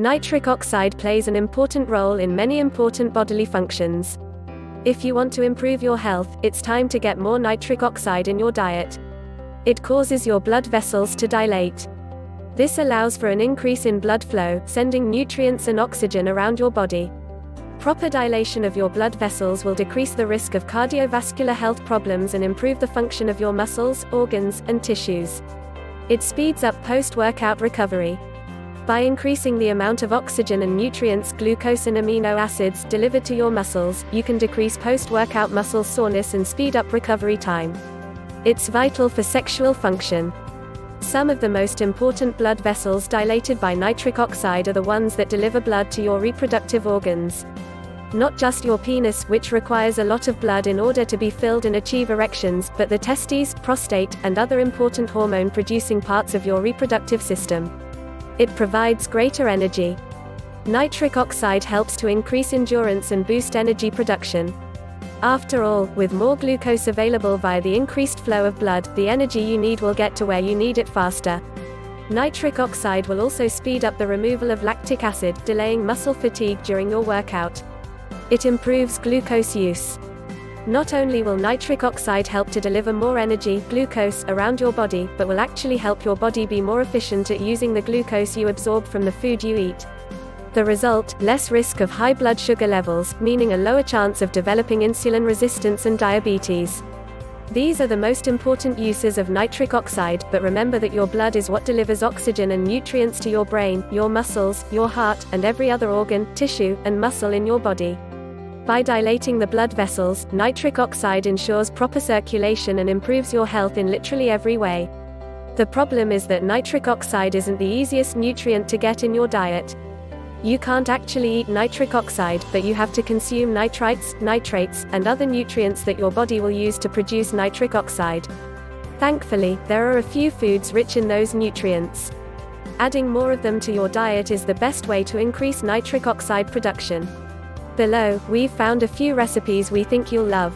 Nitric oxide plays an important role in many important bodily functions. If you want to improve your health, it's time to get more nitric oxide in your diet. It causes your blood vessels to dilate. This allows for an increase in blood flow, sending nutrients and oxygen around your body. Proper dilation of your blood vessels will decrease the risk of cardiovascular health problems and improve the function of your muscles, organs, and tissues. It speeds up post-workout recovery. By increasing the amount of oxygen and nutrients, glucose and amino acids delivered to your muscles, you can decrease post-workout muscle soreness and speed up recovery time. It's vital for sexual function. Some of the most important blood vessels dilated by nitric oxide are the ones that deliver blood to your reproductive organs. Not just your penis, which requires a lot of blood in order to be filled and achieve erections, but the testes, prostate, and other important hormone-producing parts of your reproductive system. It provides greater energy. Nitric oxide helps to increase endurance and boost energy production. After all, with more glucose available via the increased flow of blood, the energy you need will get to where you need it faster. Nitric oxide will also speed up the removal of lactic acid, delaying muscle fatigue during your workout. It improves glucose use. Not only will nitric oxide help to deliver more energy, glucose, around your body, but will actually help your body be more efficient at using the glucose you absorb from the food you eat. The result, less risk of high blood sugar levels, meaning a lower chance of developing insulin resistance and diabetes. These are the most important uses of nitric oxide, but remember that your blood is what delivers oxygen and nutrients to your brain, your muscles, your heart, and every other organ, tissue, and muscle in your body. By dilating the blood vessels, nitric oxide ensures proper circulation and improves your health in literally every way. The problem is that nitric oxide isn't the easiest nutrient to get in your diet. You can't actually eat nitric oxide, but you have to consume nitrites, nitrates, and other nutrients that your body will use to produce nitric oxide. Thankfully, there are a few foods rich in those nutrients. Adding more of them to your diet is the best way to increase nitric oxide production. Below, we've found a few recipes we think you'll love.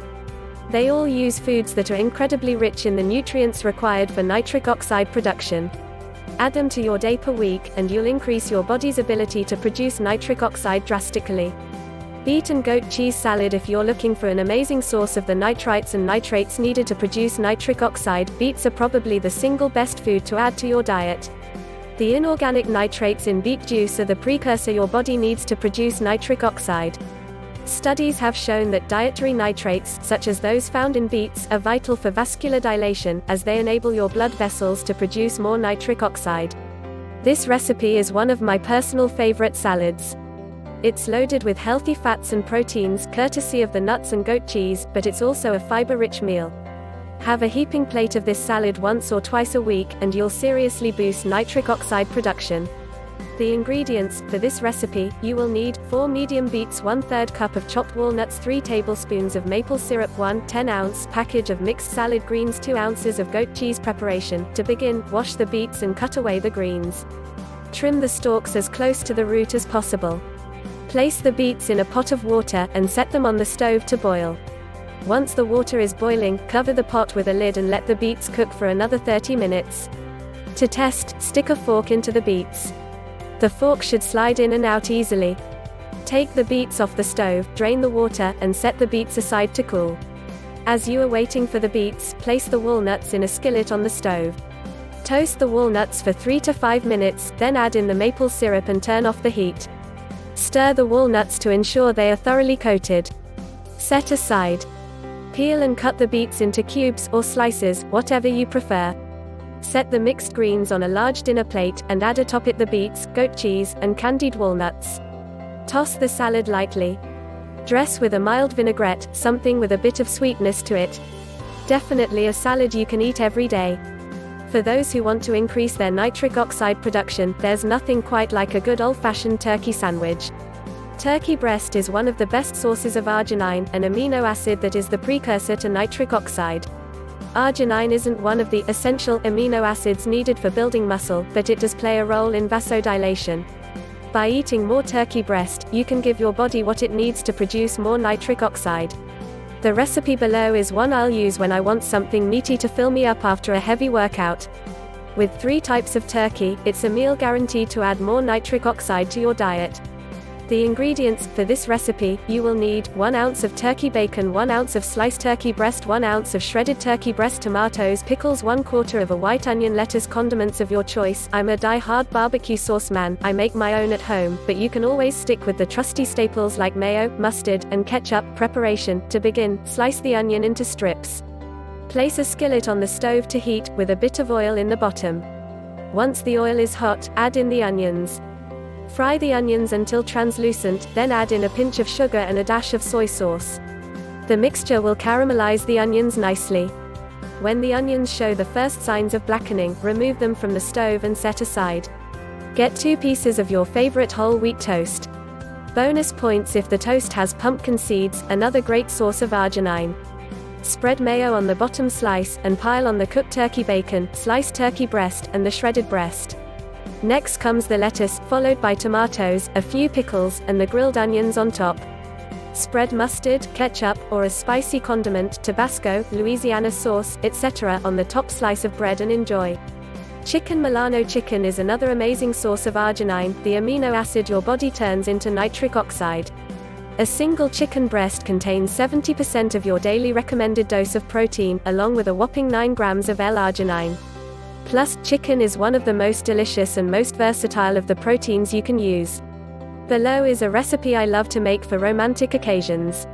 They all use foods that are incredibly rich in the nutrients required for nitric oxide production. Add them to your day per week, and you'll increase your body's ability to produce nitric oxide drastically. Beet and goat cheese salad. If you're looking for an amazing source of the nitrites and nitrates needed to produce nitric oxide, beets are probably the single best food to add to your diet. The inorganic nitrates in beet juice are the precursor your body needs to produce nitric oxide. Studies have shown that dietary nitrates, such as those found in beets, are vital for vascular dilation, as they enable your blood vessels to produce more nitric oxide. This recipe is one of my personal favorite salads. It's loaded with healthy fats and proteins, courtesy of the nuts and goat cheese, but it's also a fiber-rich meal. Have a heaping plate of this salad once or twice a week, and you'll seriously boost nitric oxide production. The ingredients for this recipe: you will need 4 medium beets, 1/3 cup of chopped walnuts, 3 tablespoons of maple syrup, 1 10-ounce package of mixed salad greens, 2 ounces of goat cheese. Preparation: to begin, wash the beets and cut away the greens. Trim the stalks as close to the root as possible. Place the beets in a pot of water, and set them on the stove to boil. Once the water is boiling, cover the pot with a lid and let the beets cook for another 30 minutes. To test, stick a fork into the beets. The fork should slide in and out easily. Take the beets off the stove, drain the water, and set the beets aside to cool. As you are waiting for the beets, place the walnuts in a skillet on the stove. Toast the walnuts for 3 to 5 minutes, then add in the maple syrup and turn off the heat. Stir the walnuts to ensure they are thoroughly coated. Set aside. Peel and cut the beets into cubes or slices, whatever you prefer. Set the mixed greens on a large dinner plate, and add atop it the beets, goat cheese, and candied walnuts. Toss the salad lightly. Dress with a mild vinaigrette, something with a bit of sweetness to it. Definitely a salad you can eat every day. For those who want to increase their nitric oxide production, there's nothing quite like a good old-fashioned turkey sandwich. Turkey breast is one of the best sources of arginine, an amino acid that is the precursor to nitric oxide. Arginine isn't one of the essential amino acids needed for building muscle, but it does play a role in vasodilation. By eating more turkey breast, you can give your body what it needs to produce more nitric oxide. The recipe below is one I'll use when I want something meaty to fill me up after a heavy workout. With 3 types of turkey, it's a meal guaranteed to add more nitric oxide to your diet. The ingredients for this recipe: you will need 1 ounce of turkey bacon, 1 ounce of sliced turkey breast, 1 ounce of shredded turkey breast, tomatoes, pickles, 1/4 of a white onion, lettuce, condiments of your choice. I'm a die-hard barbecue sauce man. I make my own at home, but you can always stick with the trusty staples like mayo, mustard, and ketchup. Preparation: to begin, slice the onion into strips. Place a skillet on the stove to heat, with a bit of oil in the bottom. Once the oil is hot, add in the onions. Fry the onions until translucent, then add in a pinch of sugar and a dash of soy sauce. The mixture will caramelize the onions nicely. When the onions show the first signs of blackening, remove them from the stove and set aside. Get 2 pieces of your favorite whole wheat toast. Bonus points if the toast has pumpkin seeds, another great source of arginine. Spread mayo on the bottom slice, and pile on the cooked turkey bacon, sliced turkey breast, and the shredded breast. Next comes the lettuce, followed by tomatoes, a few pickles, and the grilled onions on top. Spread mustard, ketchup, or a spicy condiment, Tabasco, Louisiana sauce, etc. on the top slice of bread and enjoy. Chicken Milano chicken is another amazing source of arginine, the amino acid your body turns into nitric oxide. A single chicken breast contains 70% of your daily recommended dose of protein, along with a whopping 9 grams of L-arginine. Plus, chicken is one of the most delicious and most versatile of the proteins you can use. Below is a recipe I love to make for romantic occasions.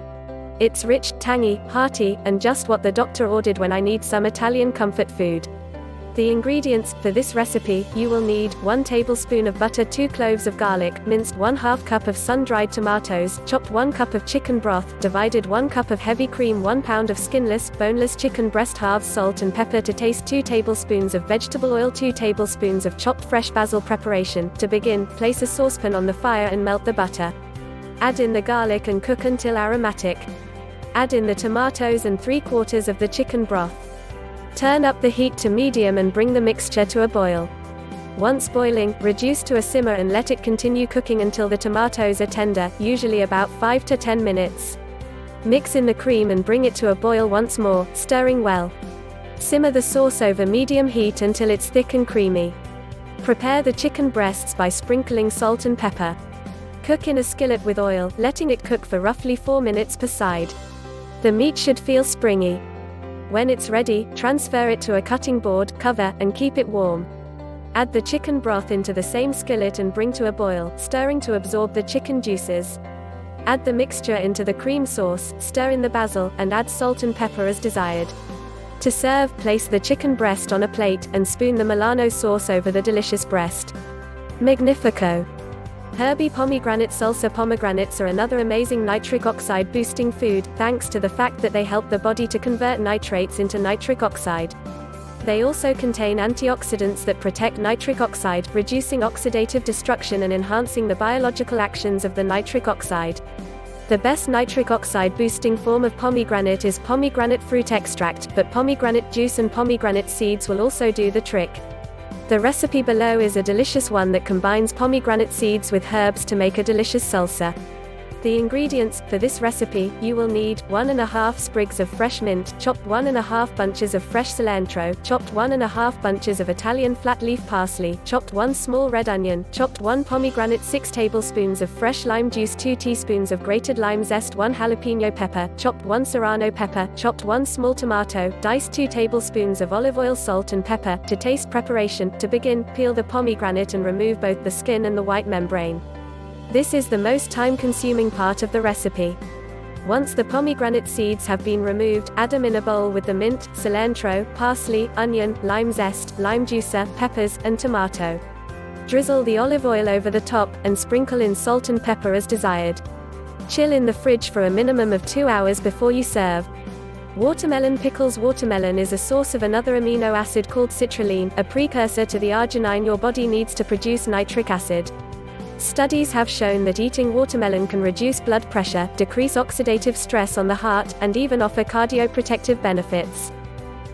It's rich, tangy, hearty, and just what the doctor ordered when I need some Italian comfort food. The ingredients for this recipe: you will need 1 tablespoon of butter, 2 cloves of garlic, minced 1/2 cup of sun-dried tomatoes, chopped 1 cup of chicken broth, divided 1 cup of heavy cream, 1 pound of skinless, boneless chicken breast halves, salt and pepper to taste, 2 tablespoons of vegetable oil, 2 tablespoons of chopped fresh basil. Preparation: to begin, place a saucepan on the fire and melt the butter. Add in the garlic and cook until aromatic. Add in the tomatoes and 3/4 of the chicken broth. Turn up the heat to medium and bring the mixture to a boil. Once boiling, reduce to a simmer and let it continue cooking until the tomatoes are tender, usually about 5 to 10 minutes. Mix in the cream and bring it to a boil once more, stirring well. Simmer the sauce over medium heat until it's thick and creamy. Prepare the chicken breasts by sprinkling salt and pepper. Cook in a skillet with oil, letting it cook for roughly 4 minutes per side. The meat should feel springy. When it's ready, transfer it to a cutting board, cover, and keep it warm. Add the chicken broth into the same skillet and bring to a boil, stirring to absorb the chicken juices. Add the mixture into the cream sauce, stir in the basil, and add salt and pepper as desired. To serve, place the chicken breast on a plate, and spoon the Milano sauce over the delicious breast. Magnifico! Herby pomegranate salsa. Pomegranates are another amazing nitric oxide boosting food, thanks to the fact that they help the body to convert nitrates into nitric oxide. They also contain antioxidants that protect nitric oxide, reducing oxidative destruction and enhancing the biological actions of the nitric oxide. The best nitric oxide boosting form of pomegranate is pomegranate fruit extract, but pomegranate juice and pomegranate seeds will also do the trick. The recipe below is a delicious one that combines pomegranate seeds with herbs to make a delicious salsa. The ingredients for this recipe: you will need 1½ sprigs of fresh mint, chopped 1½ bunches of fresh cilantro, chopped 1½ bunches of Italian flat leaf parsley, chopped 1 small red onion, chopped 1 pomegranate, 6 tablespoons of fresh lime juice, 2 teaspoons of grated lime zest, 1 jalapeno pepper, chopped 1 serrano pepper, chopped 1 small tomato, diced 2 tablespoons of olive oil, salt and pepper to taste. Preparation: to begin, peel the pomegranate and remove both the skin and the white membrane. This is the most time-consuming part of the recipe. Once the pomegranate seeds have been removed, add them in a bowl with the mint, cilantro, parsley, onion, lime zest, lime juicer, peppers, and tomato. Drizzle the olive oil over the top, and sprinkle in salt and pepper as desired. Chill in the fridge for a minimum of 2 hours before you serve. Watermelon pickles. Watermelon is a source of another amino acid called citrulline, a precursor to the arginine your body needs to produce nitric acid. Studies have shown that eating watermelon can reduce blood pressure, decrease oxidative stress on the heart, and even offer cardioprotective benefits.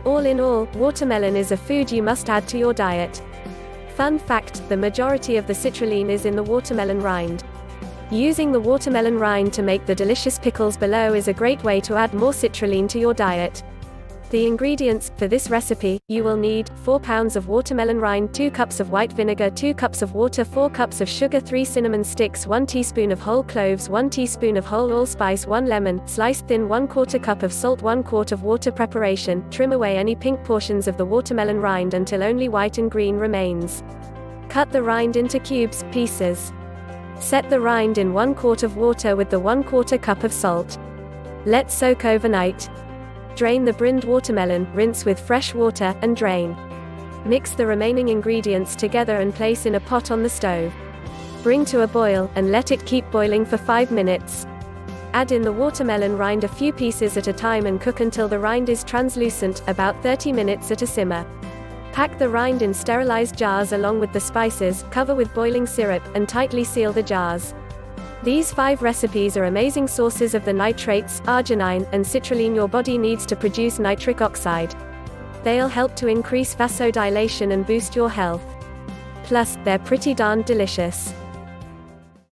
All in all, watermelon is a food you must add to your diet. Fun fact: the majority of the citrulline is in the watermelon rind. Using the watermelon rind to make the delicious pickles below is a great way to add more citrulline to your diet. The ingredients for this recipe: you will need 4 pounds of watermelon rind, 2 cups of white vinegar, 2 cups of water, 4 cups of sugar, 3 cinnamon sticks, 1 teaspoon of whole cloves, 1 teaspoon of whole allspice, 1 lemon, sliced thin, 1/4 cup of salt, 1 quart of water. Preparation: trim away any pink portions of the watermelon rind until only white and green remains. Cut the rind into cubes, pieces. Set the rind in 1 quart of water with the 1/4 cup of salt. Let soak overnight. Drain the brinned watermelon, rinse with fresh water, and drain. Mix the remaining ingredients together and place in a pot on the stove. Bring to a boil, and let it keep boiling for 5 minutes. Add in the watermelon rind a few pieces at a time and cook until the rind is translucent, about 30 minutes at a simmer. Pack the rind in sterilized jars along with the spices, cover with boiling syrup, and tightly seal the jars. These 5 recipes are amazing sources of the nitrates, arginine, and citrulline your body needs to produce nitric oxide. They'll help to increase vasodilation and boost your health. Plus, they're pretty darn delicious.